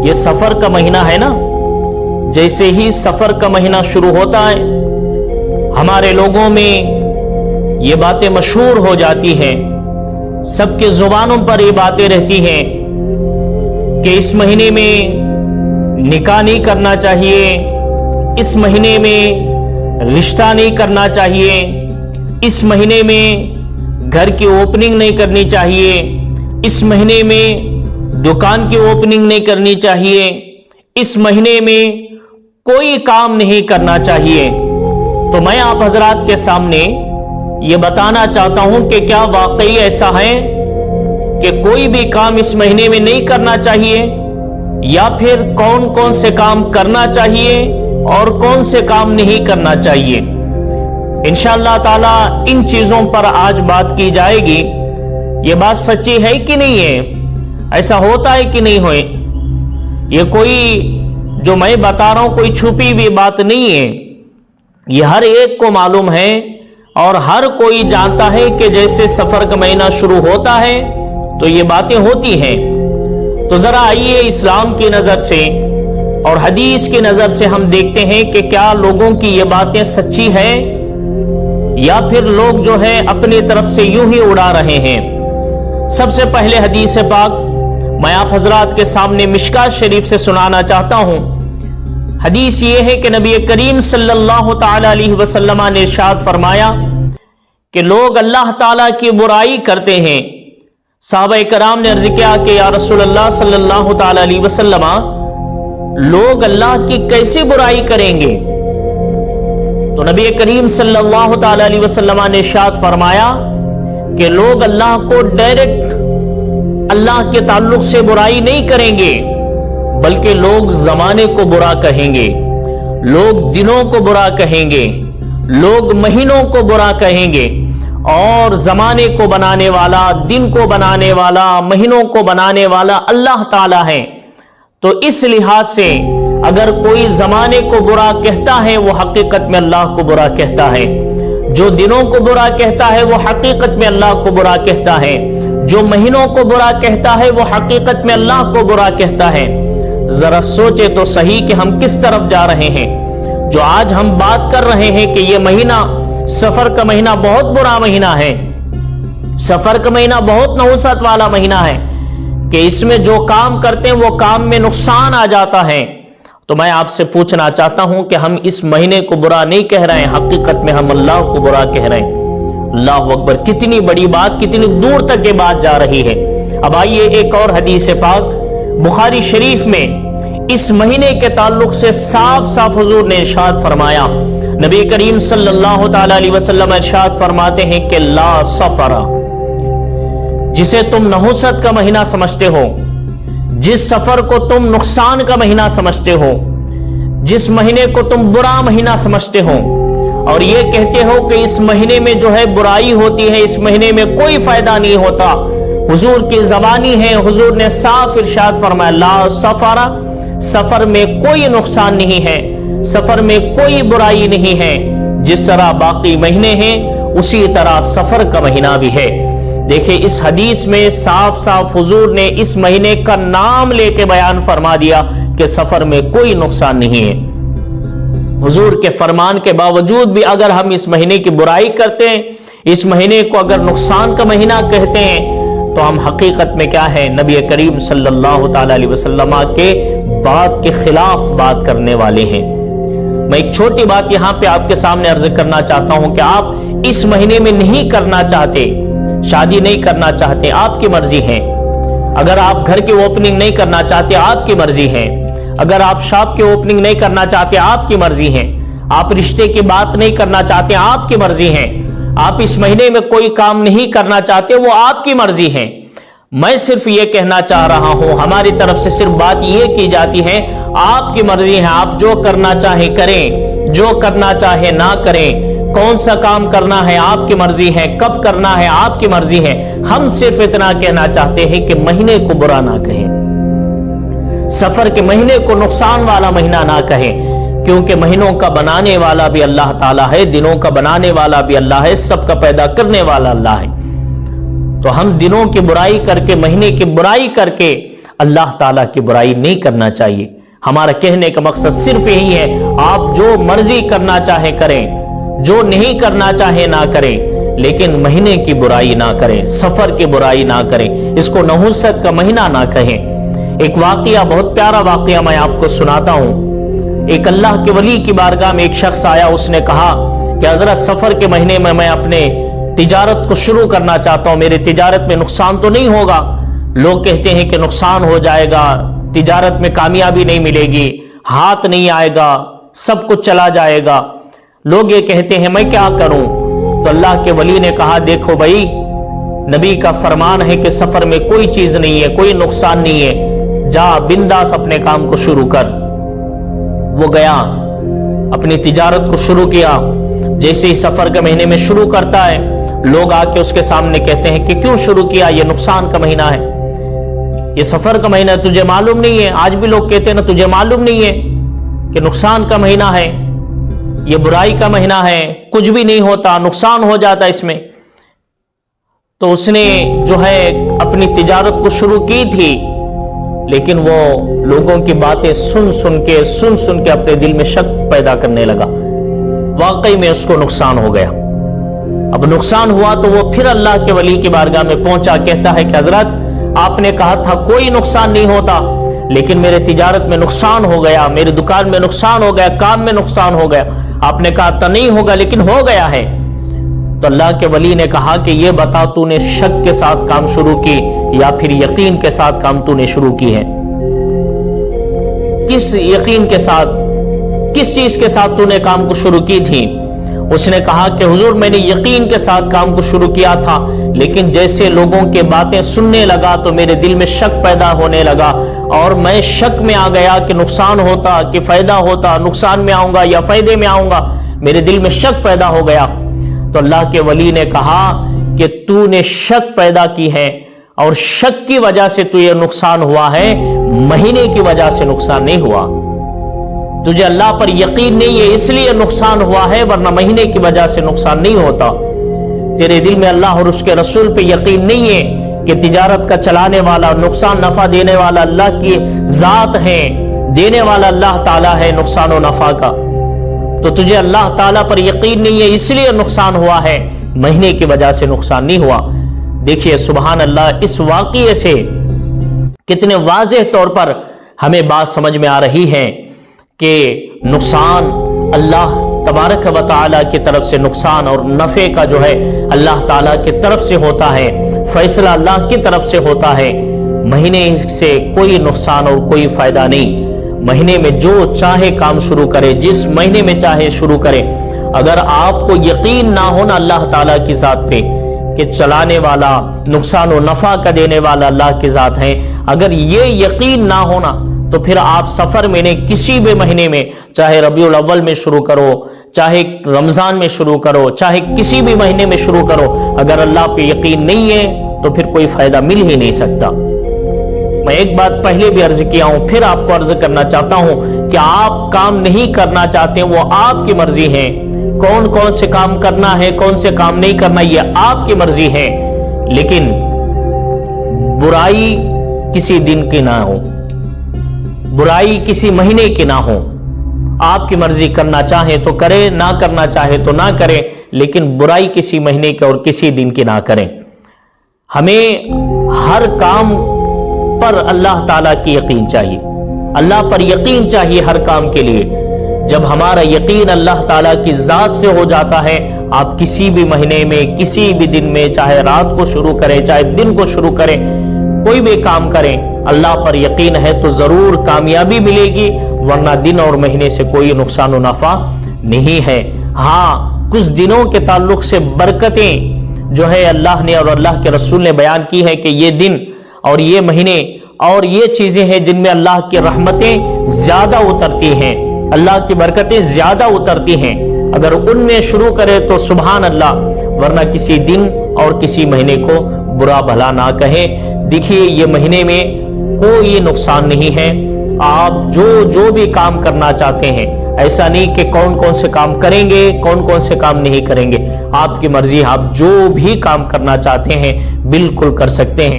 یہ سفر کا مہینہ ہے نا، جیسے ہی سفر کا مہینہ شروع ہوتا ہے ہمارے لوگوں میں یہ باتیں مشہور ہو جاتی ہیں، سب کے زبانوں پر یہ باتیں رہتی ہیں کہ اس مہینے میں نکاح نہیں کرنا چاہیے، اس مہینے میں رشتہ نہیں کرنا چاہیے، اس مہینے میں گھر کی اوپننگ نہیں کرنی چاہیے، اس مہینے میں دکان کی اوپننگ نہیں کرنی چاہیے، اس مہینے میں کوئی کام نہیں کرنا چاہیے۔ تو میں آپ حضرات کے سامنے یہ بتانا چاہتا ہوں کہ کیا واقعی ایسا ہے کہ کوئی بھی کام اس مہینے میں نہیں کرنا چاہیے، یا پھر کون کون سے کام کرنا چاہیے اور کون سے کام نہیں کرنا چاہیے؟ انشاءاللہ تعالی ان چیزوں پر آج بات کی جائے گی۔ یہ بات سچی ہے کہ نہیں ہے؟ ایسا ہوتا ہے کہ نہیں ہوئے؟ یہ کوئی جو میں بتا رہا ہوں کوئی چھپی ہوئی بات نہیں ہے، یہ ہر ایک کو معلوم ہے اور ہر کوئی جانتا ہے کہ جیسے سفر کا مہینہ شروع ہوتا ہے تو یہ باتیں ہوتی ہیں۔ تو ذرا آئیے اسلام کی نظر سے اور حدیث کی نظر سے ہم دیکھتے ہیں کہ کیا لوگوں کی یہ باتیں سچی ہے یا پھر لوگ جو ہے اپنی طرف سے یوں ہی اڑا رہے ہیں۔ سب سے پہلے حدیث پاک میں آپ حضرات کے سامنے مشکات شریف سے سنانا چاہتا ہوں۔ حدیث یہ ہے کہ نبی کریم صلی اللہ تعالی علیہ وسلم نے ارشاد فرمایا کہ لوگ اللہ تعالیٰ کی برائی کرتے ہیں۔ صحابہ کرام نے عرض کیا کہ یا رسول اللہ صلی اللہ تعالی علیہ وسلم، لوگ اللہ کی کیسی برائی کریں گے؟ تو نبی کریم صلی اللہ تعالی علیہ وسلم نے ارشاد فرمایا کہ لوگ اللہ کو ڈائریکٹ اللہ کے تعلق سے برائی نہیں کریں گے، بلکہ لوگ زمانے کو برا کہیں گے، لوگ دنوں کو برا کہیں گے، لوگ مہینوں کو برا کہیں گے، اور زمانے کو بنانے والا، دن کو بنانے والا، مہینوں کو بنانے والا اللہ تعالیٰ ہے۔ تو اس لحاظ سے اگر کوئی زمانے کو برا کہتا ہے وہ حقیقت میں اللہ کو برا کہتا ہے، جو دنوں کو برا کہتا ہے وہ حقیقت میں اللہ کو برا کہتا ہے، جو مہینوں کو برا کہتا ہے وہ حقیقت میں اللہ کو برا کہتا ہے۔ ذرا سوچے تو صحیح کہ ہم کس طرف جا رہے ہیں۔ جو آج ہم بات کر رہے ہیں کہ یہ مہینہ سفر کا مہینہ بہت برا مہینہ ہے، سفر کا مہینہ بہت نحوست والا مہینہ ہے کہ اس میں جو کام کرتے ہیں وہ کام میں نقصان آ جاتا ہے۔ تو میں آپ سے پوچھنا چاہتا ہوں کہ ہم اس مہینے کو برا نہیں کہہ رہے ہیں، حقیقت میں ہم اللہ کو برا کہہ رہے ہیں۔ اللہ اکبر، کتنی بڑی بات، کتنی دور تک یہ بات جا رہی ہے۔ اب آئیے ایک اور حدیث پاک بخاری شریف میں اس مہینے کے تعلق سے صاف صاف حضور نے ارشاد فرمایا۔ نبی کریم صلی اللہ تعالی علیہ وسلم ارشاد فرماتے ہیں کہ لا سفر، جسے تم نحوست کا مہینہ سمجھتے ہو، جس سفر کو تم نقصان کا مہینہ سمجھتے ہو، جس مہینے کو تم برا مہینہ سمجھتے ہو اور یہ کہتے ہو کہ اس مہینے میں جو ہے برائی ہوتی ہے، اس مہینے میں کوئی فائدہ نہیں ہوتا، حضور کی زبانی ہے، حضور نے صاف ارشاد فرمایا لا سفر، سفر میں کوئی نقصان نہیں ہے، سفر میں کوئی برائی نہیں ہے۔ جس طرح باقی مہینے ہیں اسی طرح سفر کا مہینہ بھی ہے۔ دیکھیں اس حدیث میں صاف صاف حضور نے اس مہینے کا نام لے کے بیان فرما دیا کہ سفر میں کوئی نقصان نہیں ہے۔ حضور کے فرمان کے باوجود بھی اگر ہم اس مہینے کی برائی کرتے ہیں، اس مہینے کو اگر نقصان کا مہینہ کہتے ہیں، تو ہم حقیقت میں کیا ہے؟ نبی کریم صلی اللہ تعالی علیہ وسلم کے بات کے خلاف بات کرنے والے ہیں۔ میں ایک چھوٹی بات یہاں پہ آپ کے سامنے عرض کرنا چاہتا ہوں کہ آپ اس مہینے میں نہیں کرنا چاہتے، شادی نہیں کرنا چاہتے، آپ کی مرضی ہے۔ اگر آپ گھر کی اوپننگ نہیں کرنا چاہتے، آپ کی مرضی ہے۔ اگر آپ شاپ کی اوپننگ نہیں کرنا چاہتے، آپ کی مرضی ہے۔ آپ رشتے کی بات نہیں کرنا چاہتے، آپ کی مرضی ہے۔ آپ اس مہینے میں کوئی کام نہیں کرنا چاہتے، وہ آپ کی مرضی ہے۔ میں صرف یہ کہنا چاہ رہا ہوں، ہماری طرف سے صرف بات یہ کی جاتی ہے آپ کی مرضی ہے، آپ جو کرنا چاہے کریں، جو کرنا چاہے نہ کریں، کون سا کام کرنا ہے آپ کی مرضی ہے، کب کرنا ہے آپ کی مرضی ہے۔ ہم صرف اتنا کہنا چاہتے ہیں کہ مہینے کو برا نہ کہیں، سفر کے مہینے کو نقصان والا مہینہ نہ کہیں، کیونکہ مہینوں کا بنانے والا بھی اللہ تعالیٰ ہے، دنوں کا بنانے والا بھی اللہ ہے، سب کا پیدا کرنے والا اللہ ہے۔ تو ہم دنوں کی برائی کر کے، مہینے کی برائی کر کے اللہ تعالیٰ کی برائی نہیں کرنا چاہیے۔ ہمارا کہنے کا مقصد صرف یہی ہے، آپ جو مرضی کرنا چاہیں کریں، جو نہیں کرنا چاہیں نہ کریں، لیکن مہینے کی برائی نہ کریں، سفر کی برائی نہ کریں، اس کو نحوست کا مہینہ نہ کہیں۔ ایک واقعہ، بہت پیارا واقعہ میں آپ کو سناتا ہوں۔ ایک اللہ کے ولی کی بارگاہ میں ایک شخص آیا، اس نے کہا کہ حضرت سفر کے مہینے میں اپنے تجارت کو شروع کرنا چاہتا ہوں، میری تجارت میں نقصان تو نہیں ہوگا؟ لوگ کہتے ہیں کہ نقصان ہو جائے گا، تجارت میں کامیابی نہیں ملے گی، ہاتھ نہیں آئے گا، سب کچھ چلا جائے گا۔ لوگ یہ کہتے ہیں میں کیا کروں؟ تو اللہ کے ولی نے کہا دیکھو بھائی، نبی کا فرمان ہے کہ سفر میں کوئی چیز نہیں ہے، کوئی نقصان نہیں ہے، جا بنداس اپنے کام کو شروع کر۔ وہ گیا، اپنی تجارت کو شروع کیا۔ جیسے ہی سفر کے مہینے میں شروع کرتا ہے، لوگ آ کے اس کے سامنے کہتے ہیں کہ کیوں شروع کیا؟ یہ نقصان کا مہینہ ہے، یہ سفر کا مہینہ ہے، تجھے معلوم نہیں ہے؟ آج بھی لوگ کہتے ہیں نا، تجھے معلوم نہیں ہے کہ نقصان کا مہینہ ہے، یہ برائی کا مہینہ ہے، کچھ بھی نہیں ہوتا، نقصان ہو جاتا اس میں۔ تو اس نے جو ہے اپنی تجارت کو شروع کی تھی، لیکن وہ لوگوں کی باتیں سن سن کے اپنے دل میں شک پیدا کرنے لگا۔ واقعی میں اس کو نقصان ہو گیا۔ اب نقصان ہوا تو وہ پھر اللہ کے ولی کی بارگاہ میں پہنچا، کہتا ہے کہ حضرت آپ نے کہا تھا کوئی نقصان نہیں ہوتا، لیکن میرے تجارت میں نقصان ہو گیا، میری دکان میں نقصان ہو گیا، کام میں نقصان ہو گیا۔ آپ نے کہا تھا نہیں ہوگا، لیکن ہو گیا ہے۔ تو اللہ کے ولی نے کہا کہ یہ بتا، تو نے شک کے ساتھ کام شروع کی یا پھر یقین کے ساتھ کام تو نے شروع کی ہے؟ کس یقین کے ساتھ، کس چیز کے ساتھ تو نے کام کو شروع کی تھی؟ اس نے کہا کہ حضور میں نے یقین کے ساتھ کام کو شروع کیا تھا، لیکن جیسے لوگوں کے باتیں سننے لگا تو میرے دل میں شک پیدا ہونے لگا، اور میں شک میں آ گیا کہ نقصان ہوتا کہ فائدہ ہوتا، نقصان میں آؤں گا یا فائدے میں آؤں گا، میرے دل میں شک پیدا ہو گیا۔ تو اللہ کے ولی نے کہا کہ تو نے شک پیدا کی ہے، اور شک کی وجہ سے تو یہ نقصان ہوا ہے، مہینے کی وجہ سے نقصان نہیں ہوا۔ تجھے اللہ پر یقین نہیں ہے اس لیے نقصان ہوا ہے، ورنہ مہینے کی وجہ سے نقصان نہیں ہوتا۔ تیرے دل میں اللہ اور اس کے رسول پہ یقین نہیں ہے کہ تجارت کا چلانے والا، نقصان نفع دینے والا اللہ کی ذات ہے، دینے والا اللہ تعالیٰ ہے نقصان و نفع کا۔ تو تجھے اللہ تعالیٰ پر یقین نہیں ہے اس لیے نقصان ہوا ہے، مہینے کی وجہ سے نقصان نہیں ہوا۔ دیکھیے سبحان اللہ، اس واقعے سے کتنے واضح طور پر ہمیں بات سمجھ میں آ رہی ہے کہ نقصان اللہ تبارک و تعالیٰ کی طرف سے، نقصان اور نفع کا جو ہے اللہ تعالیٰ کی طرف سے ہوتا ہے، فیصلہ اللہ کی طرف سے ہوتا ہے۔ مہینے سے کوئی نقصان اور کوئی فائدہ نہیں۔ مہینے میں جو چاہے کام شروع کرے، جس مہینے میں چاہے شروع کرے۔ اگر آپ کو یقین نہ ہونا اللہ تعالیٰ کی ذات پہ کہ چلانے والا، نقصان و نفع کا دینے والا اللہ کی ذات ہے، اگر یہ یقین نہ ہونا تو پھر آپ سفر میں نے کسی بھی مہینے میں، چاہے ربیع الاول میں شروع کرو، چاہے رمضان میں شروع کرو، چاہے کسی بھی مہینے میں شروع کرو، اگر اللہ پہ یقین نہیں ہے تو پھر کوئی فائدہ مل ہی نہیں سکتا۔ میں ایک بات پہلے بھی عرض کیا ہوں، پھر آپ کو عرض کرنا چاہتا ہوں کہ آپ کام نہیں کرنا چاہتے وہ آپ کی مرضی ہے، کون کون سے کام کرنا ہے، کون سے کام نہیں کرنا، یہ آپ کی مرضی ہے، لیکن برائی کسی دن کی نہ ہو، برائی کسی مہینے کی نہ ہو۔ آپ کی مرضی، کرنا چاہے تو کرے، نہ کرنا چاہے تو نہ کرے، لیکن برائی کسی مہینے کی اور کسی دن کی نہ کریں۔ ہمیں ہر کام پر اللہ تعالیٰ کی یقین چاہیے، اللہ پر یقین چاہیے ہر کام کے لیے۔ جب ہمارا یقین اللہ تعالیٰ کی ذات سے ہو جاتا ہے، آپ کسی بھی مہینے میں، کسی بھی دن میں، چاہے رات کو شروع کریں، چاہے دن کو شروع کریں، کوئی بھی کام کریں، اللہ پر یقین ہے تو ضرور کامیابی ملے گی، ورنہ دن اور مہینے سے کوئی نقصان و نفع نہیں ہے۔ ہاں، کچھ دنوں کے تعلق سے برکتیں جو ہے اللہ نے اور اللہ کے رسول نے بیان کی ہے کہ یہ دن اور یہ مہینے اور یہ چیزیں ہیں جن میں اللہ کی رحمتیں زیادہ اترتی ہیں، اللہ کی برکتیں زیادہ اترتی ہیں۔ اگر ان میں شروع کرے تو سبحان اللہ، ورنہ کسی دن اور کسی مہینے کو برا بھلا نہ کہیں۔ دیکھیے یہ مہینے میں کوئی نقصان نہیں ہے، آپ جو بھی کام کرنا چاہتے ہیں، ایسا نہیں کہ کون کون سے کام کریں گے، کون کون سے کام نہیں کریں گے، آپ کی مرضی، آپ جو بھی کام کرنا چاہتے ہیں بالکل کر سکتے ہیں۔